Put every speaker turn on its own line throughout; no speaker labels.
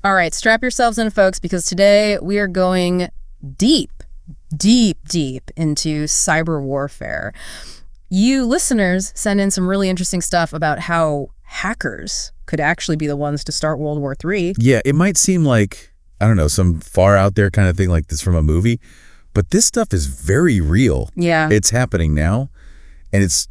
All right, strap yourselves in, folks, because today we are going deep into cyber warfare. You listeners send in some really interesting stuff about how hackers could actually be the ones to start World War III.
Yeah, it might seem like, I don't know, some far out there kind of thing like this from a movie, but this stuff is very real.
Yeah.
It's happening now, and it's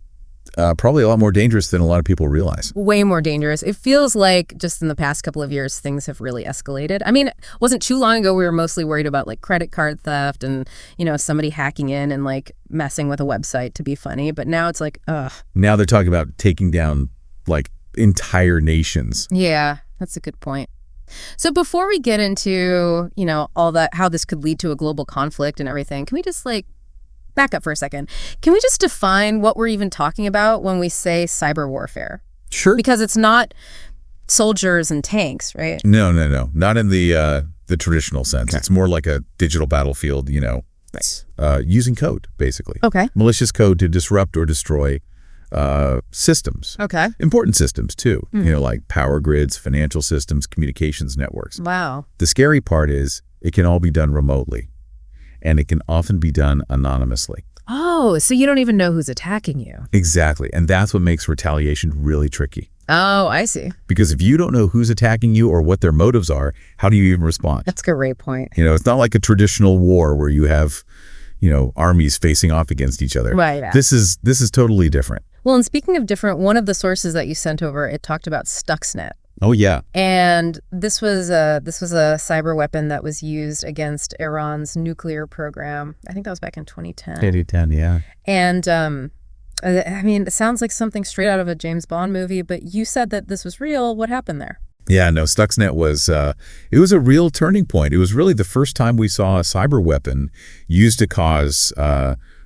probably a lot more dangerous than a lot of people realize.
Way more dangerous. It feels like just in the past couple of years, things have really escalated. I mean, it wasn't too long ago we were mostly worried about like credit card theft and, somebody hacking in and like messing with a website to be funny. But now it's like, ugh.
Now they're talking about taking down like entire nations.
Yeah, that's a good point. So before we get into, all that, how this could lead to a global conflict and everything, can we just back up for a second? Can we just define what we're even talking about when we say cyber warfare?
Sure.
Because it's not soldiers and tanks, right?
No. Not in the traditional sense.
Okay.
It's more like a digital battlefield,
Right.
Using code, basically.
Okay.
Malicious code to disrupt or destroy systems.
Okay.
Important systems, too. Like power grids, financial systems, communications networks.
Wow.
The scary part is it can all be done remotely, and it can often be done anonymously.
Oh, so you don't even know who's attacking you.
Exactly. And that's what makes retaliation really tricky.
Oh, I see.
Because if you don't know who's attacking you or what their motives are, how do you even respond?
That's a great point.
It's not like a traditional war where you have, armies facing off against each other.
Right.
This is totally different.
Well, and speaking of different, one of the sources that you sent over, it talked about Stuxnet.
Oh, yeah.
And this was a cyber weapon that was used against Iran's nuclear program. I think that was back in 2010.
2010, yeah.
And I mean, it sounds like something straight out of a James Bond movie, but you said that this was real. What happened there?
Yeah, no, Stuxnet was it was a real turning point. It was really the first time we saw a cyber weapon used to cause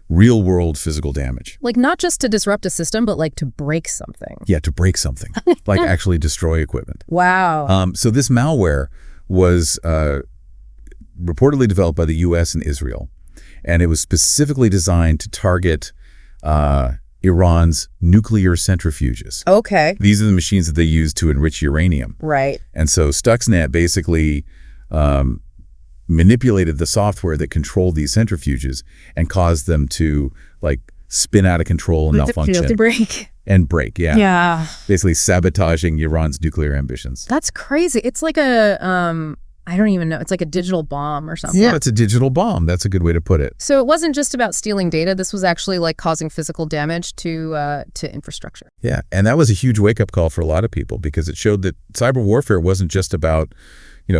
real-world physical damage.
Like not just to disrupt a system, but like to break something.
Yeah, to break something, like actually destroy equipment.
Wow.
So this malware was reportedly developed by the U.S. and Israel, and it was specifically designed to target Iran's nuclear centrifuges.
Okay.
These are the machines that they use to enrich uranium.
Right.
And so Stuxnet basically manipulated the software that controlled these centrifuges and caused them to spin out of control and malfunction.
To break.
And break, yeah.
Yeah.
Basically sabotaging Iran's nuclear ambitions.
That's crazy. It's like a, I don't even know. It's like a digital bomb or something.
Yeah, it's a digital bomb. That's a good way to put it.
So it wasn't just about stealing data. This was actually like causing physical damage to infrastructure.
Yeah, and that was a huge wake-up call for a lot of people because it showed that cyber warfare wasn't just about,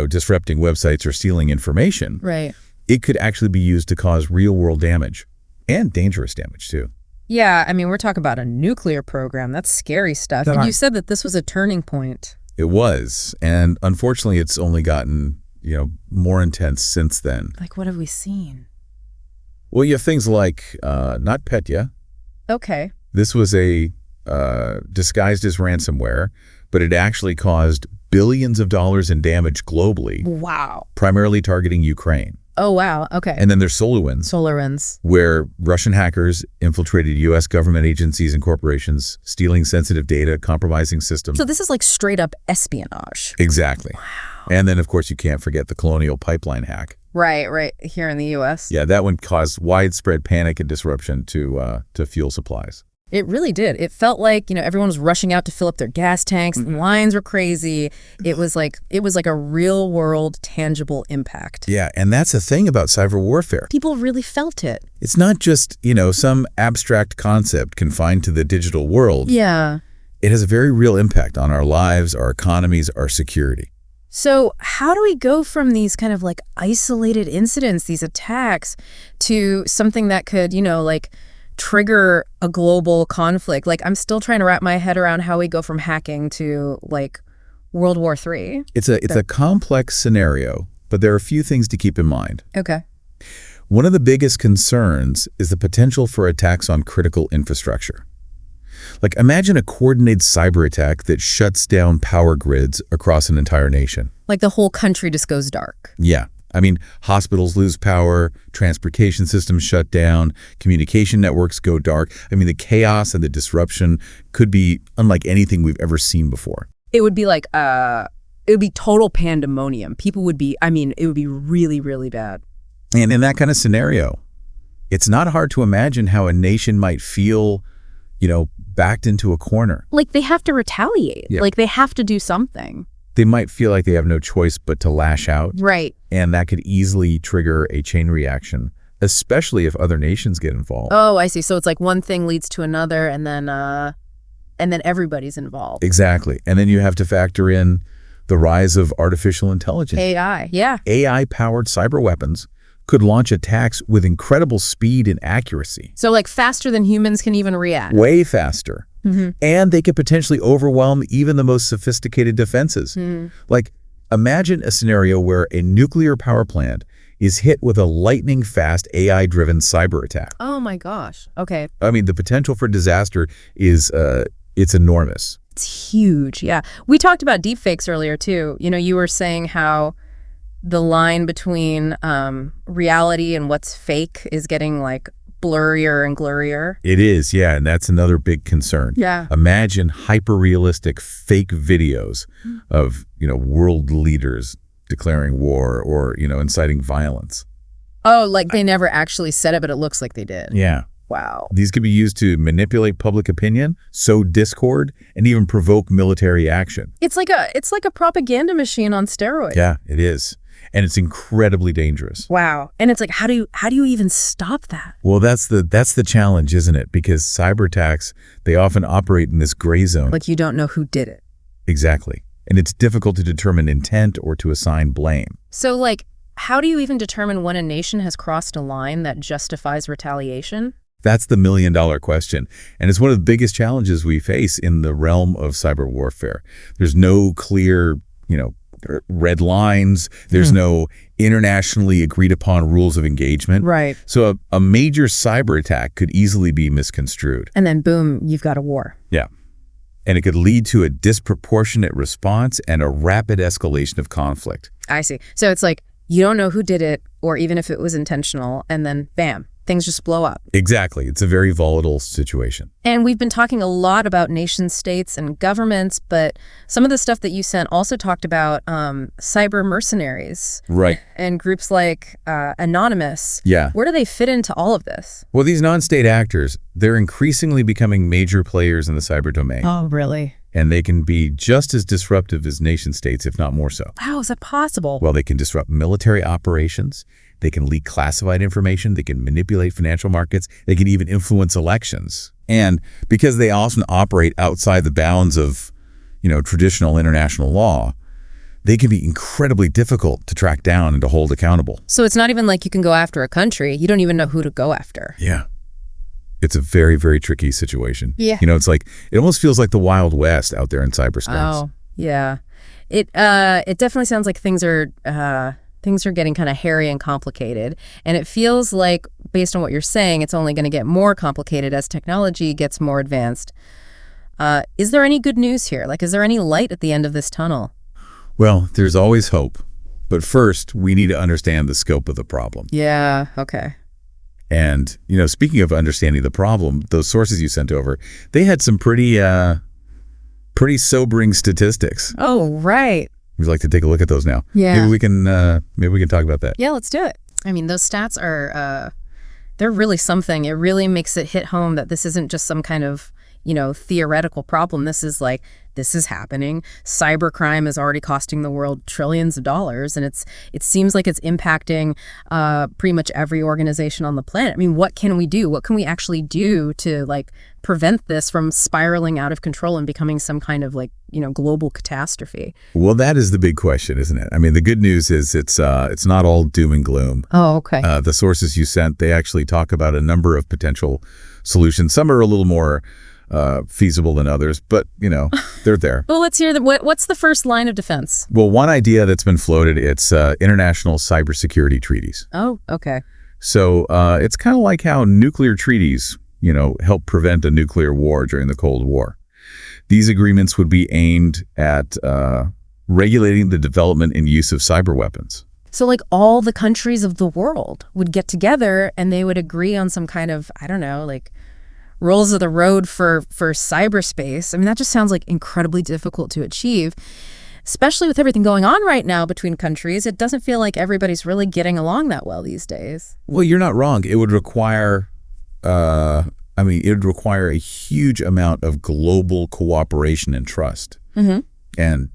disrupting websites or stealing information.
Right.
It could actually be used to cause real-world damage and dangerous damage, too.
Yeah, I mean, we're talking about a nuclear program. That's scary stuff. And you said that this was a turning point.
It was, and unfortunately, it's only gotten, more intense since then.
Like, what have we seen?
Well, you have things like NotPetya.
Okay.
This was a disguised as ransomware, but it actually caused billions of dollars in damage globally.
Wow.
Primarily targeting Ukraine.
Oh, wow. Okay.
And then there's SolarWinds.
SolarWinds.
Where Russian hackers infiltrated U.S. government agencies and corporations, stealing sensitive data, compromising systems.
So this is like straight up espionage.
Exactly. Wow. And then, of course, you can't forget the Colonial Pipeline hack.
Right. Here in the U.S.
Yeah, that one caused widespread panic and disruption to fuel supplies.
It really did. It felt like, everyone was rushing out to fill up their gas tanks. The lines were crazy. It was like a real world, tangible impact.
Yeah, and that's the thing about cyber warfare.
People really felt it.
It's not just, some abstract concept confined to the digital world.
Yeah.
It has a very real impact on our lives, our economies, our security.
So how do we go from these kind of isolated incidents, these attacks, to something that could, trigger a global conflict? I'm still trying to wrap my head around how we go from hacking to World War III.
It's a complex scenario, but there are a few things to keep in mind.
Okay.
One of the biggest concerns is the potential for attacks on critical infrastructure. Imagine a coordinated cyber attack that shuts down power grids across an entire nation.
The whole country just goes dark.
Yeah. I mean, hospitals lose power, transportation systems shut down, communication networks go dark. I mean, the chaos and the disruption could be unlike anything we've ever seen before.
It would be like it would be total pandemonium. People would be, I mean, it would be really, really bad.
And in that kind of scenario, it's not hard to imagine how a nation might feel, backed into a corner.
Like they have to retaliate.
Yeah.
Like they have to do something.
They might feel like they have no choice but to lash out.
Right.
And that could easily trigger a chain reaction, especially if other nations get involved.
Oh, I see. So it's like one thing leads to another, and then everybody's involved.
Exactly. And then you have to factor in the rise of artificial intelligence.
AI, yeah.
AI-powered cyber weapons could launch attacks with incredible speed and accuracy.
So like faster than humans can even react.
Way faster.
Mm-hmm.
And they could potentially overwhelm even the most sophisticated defenses.
Mm.
Like, imagine a scenario where a nuclear power plant is hit with a lightning-fast AI-driven cyber attack.
Oh my gosh. Okay.
I mean, the potential for disaster is it's enormous.
It's huge, yeah. We talked about deepfakes earlier, too. You were saying how the line between reality and what's fake is getting, like, blurrier and blurrier.
It is, yeah, and that's another big concern.
Yeah.
Imagine hyper-realistic fake videos of, world leaders declaring war or, inciting violence.
Oh, like they never actually said it, but it looks like they did.
Yeah.
Wow.
These could be used to manipulate public opinion, sow discord, and even provoke military action.
It's like a propaganda machine on steroids.
Yeah, it is. And it's incredibly dangerous.
Wow. And it's like, how do you even stop that?
Well, that's the challenge, isn't it? Because cyber attacks, they often operate in this gray zone.
Like you don't know who did it.
Exactly. And it's difficult to determine intent or to assign blame.
So like, how do you even determine when a nation has crossed a line that justifies retaliation?
That's the million-dollar question. And it's one of the biggest challenges we face in the realm of cyber warfare. There's no clear, red lines. There's no internationally agreed upon rules of engagement.
Right.
So a major cyber attack could easily be misconstrued.
And then boom, you've got a war.
Yeah. And it could lead to a disproportionate response and a rapid escalation of conflict.
I see. So it's like, you don't know who did it, or even if it was intentional, and then bam, things just blow up.
Exactly. It's a very volatile situation.
And we've been talking a lot about nation states and governments, but some of the stuff that you sent also talked about cyber mercenaries.
Right.
And groups like Anonymous.
Yeah.
Where do they fit into all of this?
Well, these non-state actors, they're increasingly becoming major players in the cyber domain.
Oh, really?
And they can be just as disruptive as nation states, if not more so.
Wow, is that possible?
Well, they can disrupt military operations. They can leak classified information. They can manipulate financial markets. They can even influence elections. And because they often operate outside the bounds of, traditional international law, they can be incredibly difficult to track down and to hold accountable.
So it's not even like you can go after a country. You don't even know who to go after.
Yeah. It's a very, very tricky situation.
Yeah.
It's like, it almost feels like the Wild West out there in cyberspace.
Oh, yeah. It definitely sounds like things are getting kind of hairy and complicated. And it feels like, based on what you're saying, it's only going to get more complicated as technology gets more advanced. Is there any good news here? Like, is there any light at the end of this tunnel?
Well, there's always hope. But first, we need to understand the scope of the problem.
Yeah, okay.
And, speaking of understanding the problem, those sources you sent over, they had some pretty sobering statistics.
Oh, right.
Would you like to take a look at those now?
Yeah.
Maybe we can talk about that.
Yeah, let's do it. I mean, those stats are, they're really something. It really makes it hit home that this isn't just some kind of, theoretical problem. This is happening. Cybercrime is already costing the world trillions of dollars, and it seems like it's impacting pretty much every organization on the planet. I mean, what can we do? What can we actually do to prevent this from spiraling out of control and becoming some kind of global catastrophe?
Well, that is the big question, isn't it? I mean, the good news is it's not all doom and gloom.
Oh, okay.
The sources you sent, they actually talk about a number of potential solutions. Some are a little more feasible than others, but they're there.
Well, let's hear what's the first line of defense?
Well, one idea that's been floated, it's international cybersecurity treaties.
Oh, okay.
So it's kind of like how nuclear treaties, help prevent a nuclear war during the Cold War. These agreements would be aimed at regulating the development and use of cyber weapons.
So all the countries of the world would get together and they would agree on some kind of, I don't know, rules of the road for cyberspace. I mean, that just sounds incredibly difficult to achieve. especially with everything going on right now between countries, it doesn't feel like everybody's really getting along that well these days.
Well, you're not wrong. It would require, it would require a huge amount of global cooperation and trust.
Mm-hmm.
And,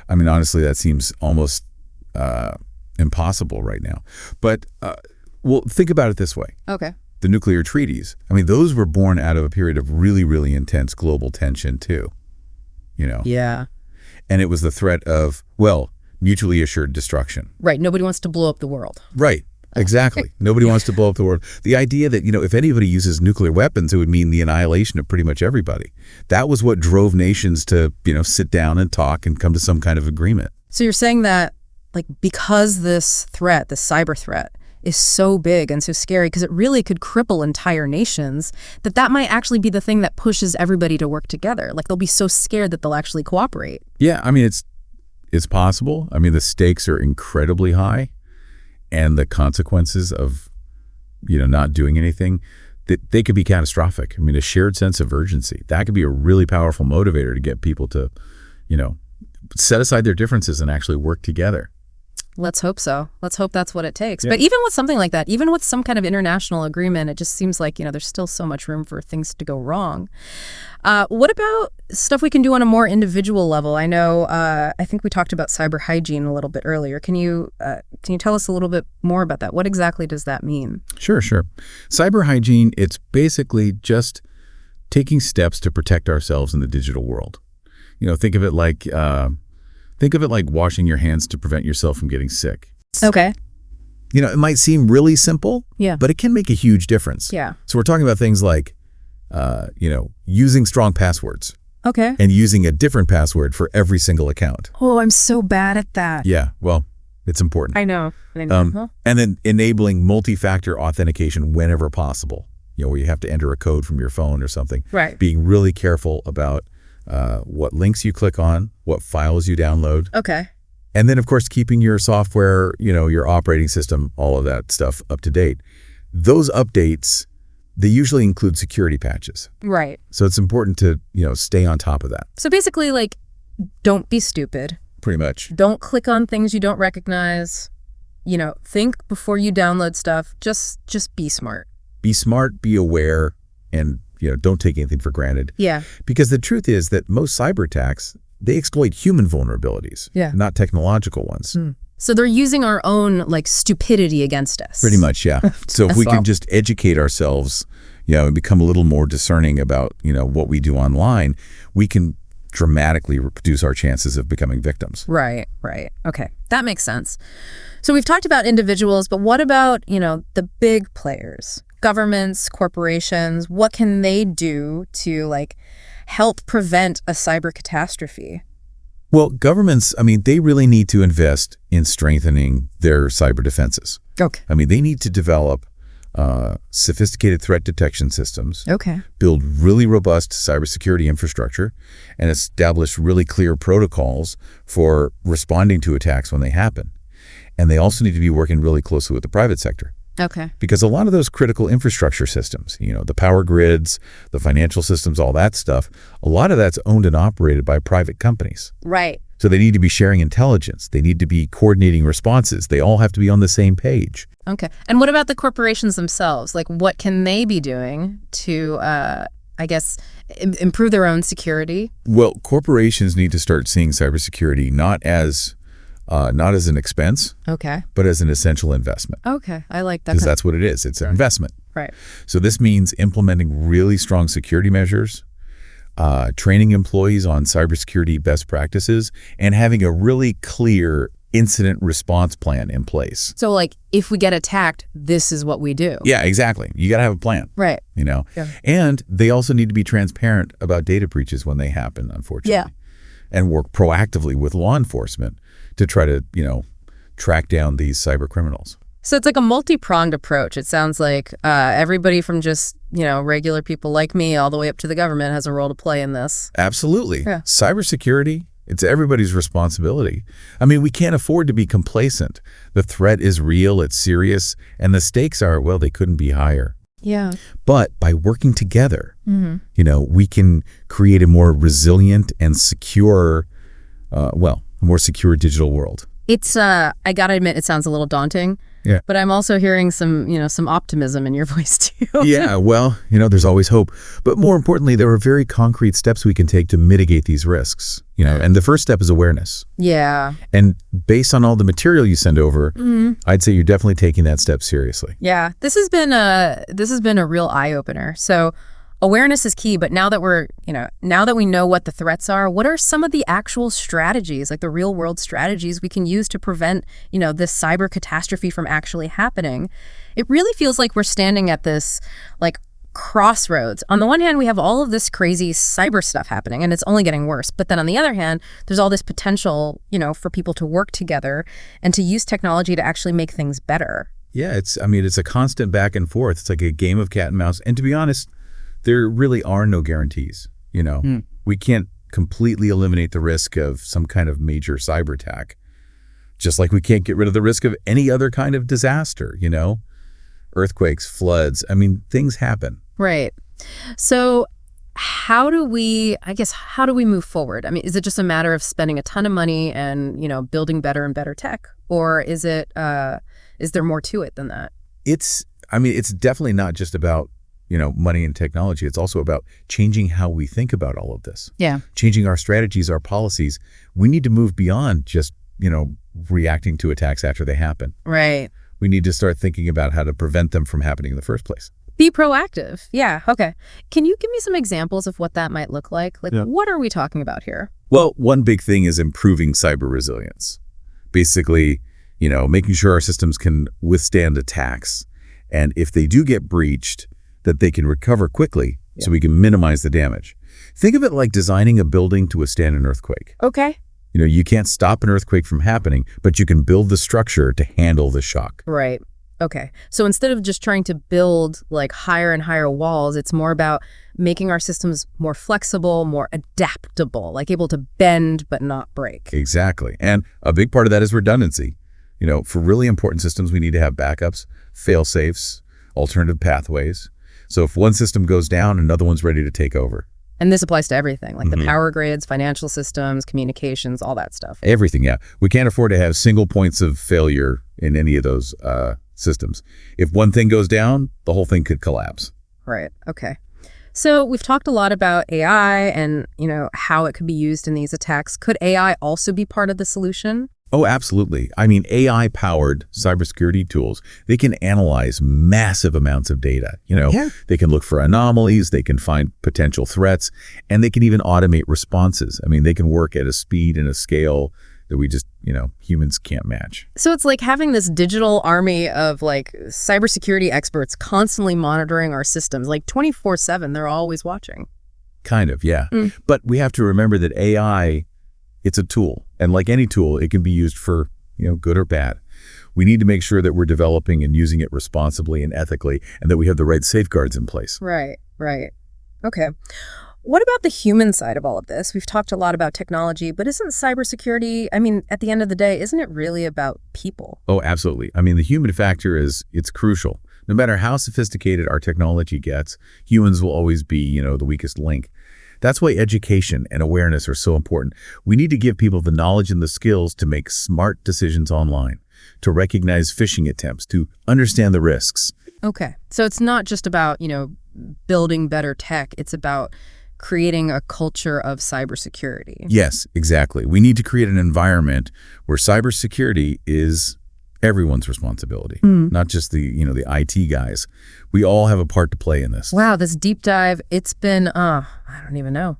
honestly, that seems almost impossible right now. But, well, think about it this way.
Okay.
The nuclear treaties, those were born out of a period of really, really intense global tension, too.
Yeah.
And it was the threat of, well, mutually assured destruction.
Right. Nobody wants to blow up the world.
Right. Exactly. Nobody wants to blow up the world. The idea that, if anybody uses nuclear weapons, it would mean the annihilation of pretty much everybody. That was what drove nations to, sit down and talk and come to some kind of agreement.
So you're saying that, because this threat, this cyber threat, is so big and so scary because it really could cripple entire nations, that might actually be the thing that pushes everybody to work together. They'll be so scared that they'll actually cooperate.
Yeah, it's possible. The stakes are incredibly high, and the consequences of, not doing anything, they could be catastrophic. A shared sense of urgency, that could be a really powerful motivator to get people to, set aside their differences and actually work together.
Let's hope so. Let's hope that's what it takes.
Yeah.
But even with something like that, even with some kind of international agreement, it just seems like, there's still so much room for things to go wrong. What about stuff we can do on a more individual level? I know, I think we talked about cyber hygiene a little bit earlier. Can you tell us a little bit more about that? What exactly does that mean?
Sure. Cyber hygiene, it's basically just taking steps to protect ourselves in the digital world. Think of it like washing your hands to prevent yourself from getting sick.
Okay.
It might seem really simple,
yeah,
but it can make a huge difference.
Yeah.
So we're talking about things like, using strong passwords.
Okay.
And using a different password for every single account.
Oh, I'm so bad at that.
Yeah, well, it's important.
I know.
And then enabling multi-factor authentication whenever possible, where you have to enter a code from your phone or something.
Right.
Being really careful about what links you click on, what files you download.
Okay.
And then, of course, keeping your software, your operating system, all of that stuff up to date. Those updates, they usually include security patches.
Right.
So it's important to, stay on top of that.
So basically, don't be stupid.
Pretty much.
Don't click on things you don't recognize. Think before you download stuff. Just be smart.
Be smart, be aware, and don't take anything for granted.
Yeah.
Because the truth is that most cyber attacks, they exploit human vulnerabilities, not technological ones.
So they're using our own stupidity against us.
Pretty much, yeah. So if we can just educate ourselves, and become a little more discerning about, what we do online, we can dramatically reduce our chances of becoming victims.
Right. Okay. That makes sense. So we've talked about individuals, but what about, the big players? Governments, corporations, what can they do to help prevent a cyber catastrophe?
Well, governments, they really need to invest in strengthening their cyber defenses.
Okay.
They need to develop sophisticated threat detection systems.
Okay.
Build really robust cybersecurity infrastructure, and establish really clear protocols for responding to attacks when they happen. And they also need to be working really closely with the private sector.
Okay.
Because a lot of those critical infrastructure systems, the power grids, the financial systems, all that stuff, a lot of that's owned and operated by private companies.
Right.
So they need to be sharing intelligence. They need to be coordinating responses. They all have to be on the same page.
Okay. And what about the corporations themselves? what can they be doing to, improve their own security?
Well, corporations need to start seeing cybersecurity not as an expense,
okay,
but as an essential investment.
Okay, I like that.
Because that's what it is. It's an investment.
Right.
So this means implementing really strong security measures, training employees on cybersecurity best practices, and having a really clear incident response plan in place.
So if we get attacked, this is what we do.
Yeah, exactly. You got to have a plan.
Right.
Yeah. And they also need to be transparent about data breaches when they happen, unfortunately.
Yeah.
And work proactively with law enforcement to try to, track down these cyber criminals.
So it's a multi-pronged approach. It sounds like everybody from just, regular people like me all the way up to the government has a role to play in this.
Absolutely.
Yeah.
Cybersecurity, it's everybody's responsibility. We can't afford to be complacent. The threat is real, it's serious, and the stakes are, well, they couldn't be higher.
Yeah.
But by working together, we can create a more resilient and secure, a more secure digital world.
It's, I gotta admit, it sounds a little daunting.
Yeah.
But I'm also hearing some optimism in your voice too.
Yeah, well, there's always hope. But more importantly, there are very concrete steps we can take to mitigate these risks, and the first step is awareness.
Yeah.
And based on all the material you send over, I'd say you're definitely taking that step seriously.
Yeah, this has been a real eye-opener. So awareness is key, but now that we know what the threats are, what are some of the actual strategies, like the real world strategies we can use to prevent, this cyber catastrophe from actually happening? It really feels like we're standing at this like crossroads. On the one hand, we have all of this crazy cyber stuff happening and it's only getting worse. But then on the other hand, there's all this potential, for people to work together and to use technology to actually make things better.
Yeah, it's a constant back and forth. It's like a game of cat and mouse. And to be honest, there really are no guarantees. We can't completely eliminate the risk of some kind of major cyber attack, just like we can't get rid of the risk of any other kind of disaster, earthquakes, floods. Things happen.
Right. So how do we move forward? Is it just a matter of spending a ton of money and, building better and better tech? Or is there more to it than that?
It's definitely not just about money and technology. It's also about changing how we think about all of this.
Yeah.
Changing our strategies, our policies. We need to move beyond just, reacting to attacks after they happen.
Right.
We need to start thinking about how to prevent them from happening in the first place.
Be proactive. Yeah. Okay. Can you give me some examples of what that might look like? What are we talking about here?
Well, one big thing is improving cyber resilience. Basically, making sure our systems can withstand attacks. And if they do get breached, that they can recover quickly so we can minimize the damage. Think of it like designing a building to withstand an earthquake.
Okay.
You can't stop an earthquake from happening, but you can build the structure to handle the shock.
Right. Okay. So instead of just trying to build like higher and higher walls, it's more about making our systems more flexible, more adaptable, like able to bend but not break.
Exactly. And a big part of that is redundancy. For really important systems, we need to have backups, fail-safes, alternative pathways. So if one system goes down, another one's ready to take over.
And this applies to everything, like the power grids, financial systems, communications, all that stuff.
Everything, yeah. We can't afford to have single points of failure in any of those systems. If one thing goes down, the whole thing could collapse.
Right. Okay. So we've talked a lot about AI and, how it could be used in these attacks. Could AI also be part of the solution?
Oh, absolutely. AI-powered cybersecurity tools, they can analyze massive amounts of data. They can look for anomalies, they can find potential threats, and they can even automate responses. They can work at a speed and a scale that we just, humans can't match.
So it's like having this digital army of like cybersecurity experts constantly monitoring our systems, like 24/7, they're always watching.
Kind of, yeah. But we have to remember that AI, it's a tool. And like any tool, it can be used for, good or bad. We need to make sure that we're developing and using it responsibly and ethically, and that we have the right safeguards in place.
Right. Okay. What about the human side of all of this? We've talked a lot about technology, but isn't cybersecurity, at the end of the day, isn't it really about people?
Oh, absolutely. The human factor it's crucial. No matter how sophisticated our technology gets, humans will always be, the weakest link. That's why education and awareness are so important. We need to give people the knowledge and the skills to make smart decisions online, to recognize phishing attempts, to understand the risks.
Okay. So it's not just about, building better tech. It's about creating a culture of cybersecurity.
Yes, exactly. We need to create an environment where cybersecurity is everyone's responsibility, not just the IT guys. We all have a part to play in this.
Wow, this deep dive, it's been, I don't even know,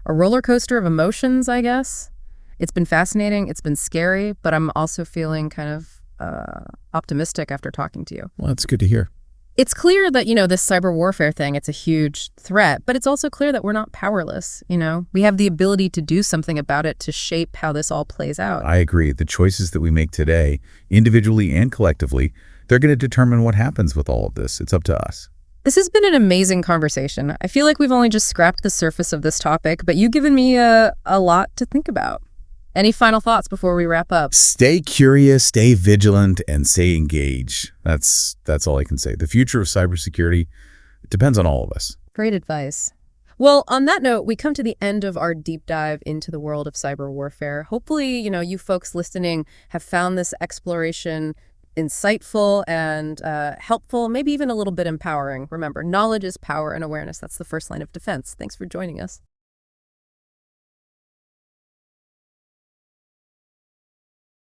a roller coaster of emotions, I guess. It's been fascinating. It's been scary, but I'm also feeling kind of optimistic after talking to you.
Well, that's good to hear.
It's clear that, this cyber warfare thing, it's a huge threat, but it's also clear that we're not powerless, We have the ability to do something about it to shape how this all plays out.
I agree. The choices that we make today, individually and collectively, they're going to determine what happens with all of this. It's up to us.
This has been an amazing conversation. I feel like we've only just scratched the surface of this topic, but you've given me a lot to think about. Any final thoughts before we wrap up?
Stay curious, stay vigilant, and stay engaged. That's all I can say. The future of cybersecurity depends on all of us.
Great advice. Well, on that note, we come to the end of our deep dive into the world of cyber warfare. Hopefully, you folks listening have found this exploration insightful and helpful, maybe even a little bit empowering. Remember, knowledge is power and awareness. That's the first line of defense. Thanks for joining us.